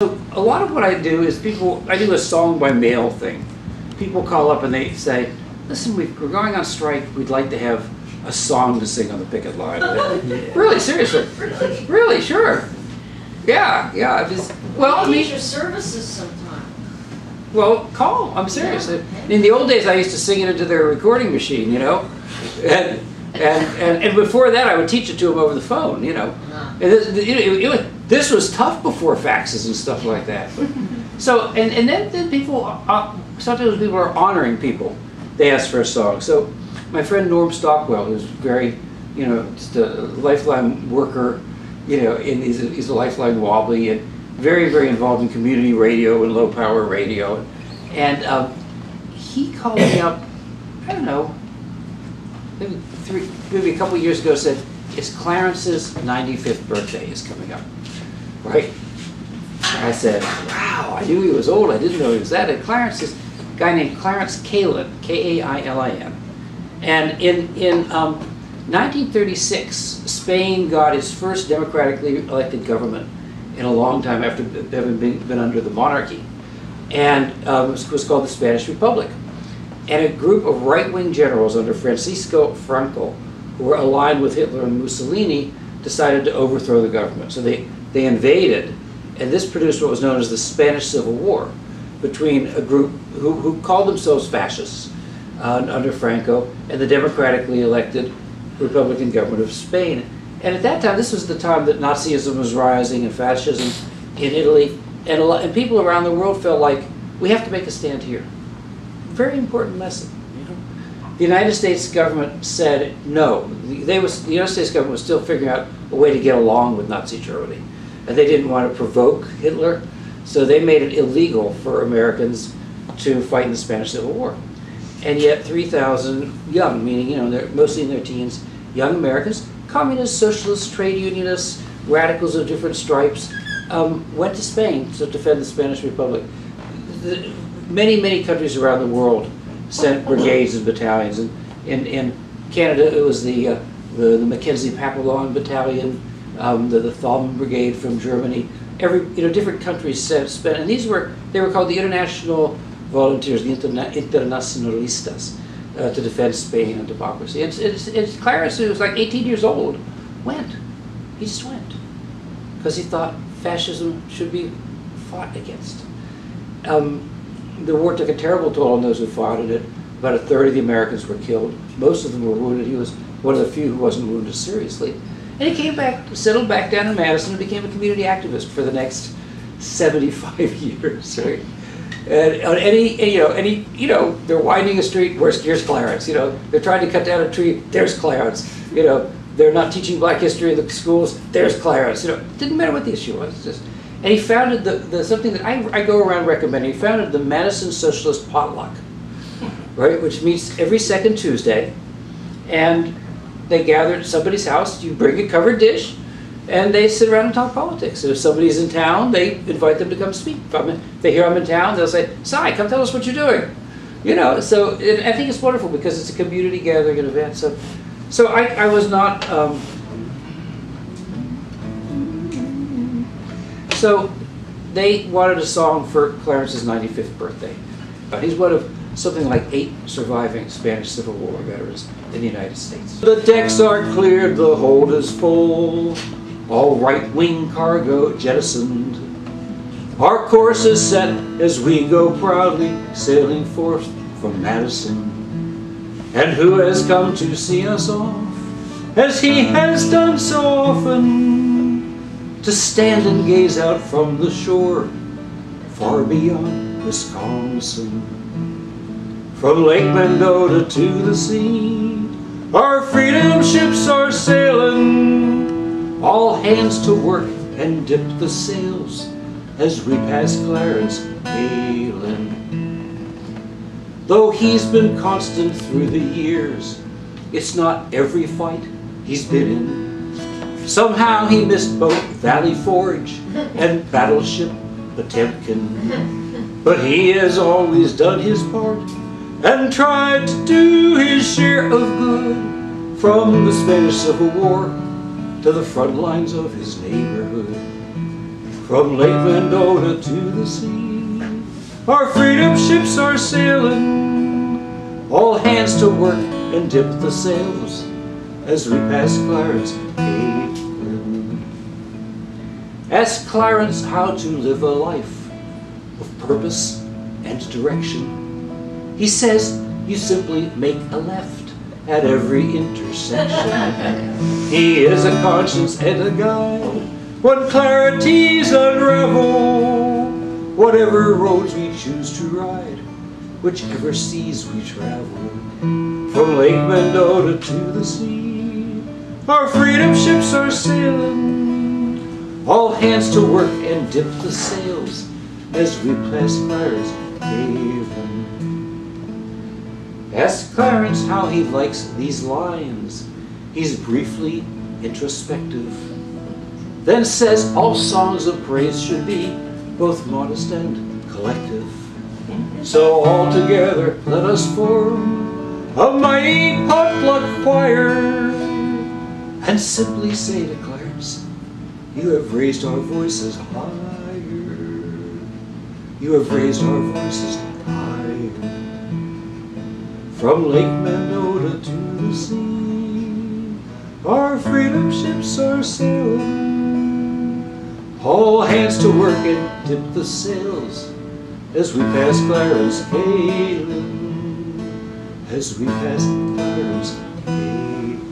So a lot of what I do is I do a song by mail thing. People call up and they say, listen, we're going on strike, we'd like to have a song to sing on the picket line. Yeah. Really, seriously? Really, sure. Yeah. Well, I need your services sometime. Well, call. I'm serious. Yeah. In the old days, I used to sing it into their recording machine, you know, and before that, I would teach it to them over the phone, you know. And this was tough before faxes and stuff like that. But, so and then people sometimes people are honoring people. They ask for a song. So my friend Norm Stockwell, who's very, you know, just a lifeline worker, you know, and he's a lifeline wobbly and very, very involved in community radio and low power radio. And he called me up, I don't know, maybe a couple of years ago, said, it's Clarence's 95th birthday is coming up, right? I said, wow, I knew he was old, I didn't know he was that. And Clarence is a guy named Clarence Kailin, K-A-I-L-I-N. And in 1936, Spain got its first democratically elected government in a long time after having been under the monarchy. And it was called the Spanish Republic. And a group of right-wing generals under Francisco Franco, who were aligned with Hitler and Mussolini, decided to overthrow the government. So they invaded, and this produced what was known as the Spanish Civil War between a group who called themselves fascists under Franco and the democratically elected Republican government of Spain. And at that time, this was the time that Nazism was rising and fascism in Italy, and people around the world felt like, we have to make a stand here. Very important lesson. You know? The United States government said no. The United States government was still figuring out a way to get along with Nazi Germany. And they didn't want to provoke Hitler, so they made it illegal for Americans to fight in the Spanish Civil War. And yet 3,000 young, meaning, you know, they're mostly in their teens, young Americans, communists, socialists, trade unionists, radicals of different stripes, went to Spain to defend the Spanish Republic. Many countries around the world sent brigades and battalions. And in Canada, it was the Mackenzie Papillon Battalion, the Thalmann Brigade from Germany. Different countries spent, and they were called the International Volunteers, the Internacionalistas, to defend Spain and democracy. And Clarence, who was like 18 years old, went. He just went because he thought fascism should be fought against. The war took a terrible toll on those who fought in it. About a third of the Americans were killed. Most of them were wounded. He was one of the few who wasn't wounded seriously. And he came back, settled back down in Madison, and became a community activist for the next 75 years. Right? And on they're winding a street. Here's Clarence. You know, they're trying to cut down a tree. There's Clarence. You know, they're not teaching black history in the schools. There's Clarence. You know, it didn't matter what the issue was. Just. And he founded something that I go around recommending. He founded the Madison Socialist Potluck, right, which meets every second Tuesday, and they gather at somebody's house. You bring a covered dish, and they sit around and talk politics. And if somebody's in town, they invite them to come speak. If they hear I'm in town, they'll say, "Si, come tell us what you're doing." You know, so I think it's wonderful because it's a community gathering and event. So I was not. So they wanted a song for Clarence's 95th birthday. He's one of something like 8 surviving Spanish Civil War veterans in the United States. The decks are cleared, the hold is full, all right-wing cargo jettisoned. Our course is set as we go proudly sailing forth from Madison. And who has come to see us off, as he has done so often, to stand and gaze out from the shore, far beyond Wisconsin. From Lake Mendota to the sea, our freedom ships are sailing. All hands to work and dip the sails as we pass Clarence Kailin. Though he's been constant through the years, it's not every fight he's been in. Somehow he missed both Valley Forge and Battleship Potemkin. But he has always done his part and tried to do his share of good, from the Spanish Civil War to the front lines of his neighborhood. From Lake Mendota to the sea, our freedom ships are sailing. All hands to work and dip the sails as we pass Clarence Kailin. Ask Clarence how to live a life of purpose and direction. He says you simply make a left at every intersection. He is a conscience and a guide when clarities unravel. Whatever roads we choose to ride, whichever seas we travel. From Lake Mendota to the sea, our freedom ships are sailing. All hands to work and dip the sails as we pass Clarence Kailin. Ask Clarence how he likes these lines. He's briefly introspective, then says all songs of praise should be both modest and collective. So all together let us form a mighty potluck choir and simply say to Clarence, you have raised our voices higher. You have raised our voices higher. From Lake Mendota to the sea, our freedom ships are sailing. All hands to work and dip the sails as we pass Clarence Kailin. As we pass Clarence Kailin.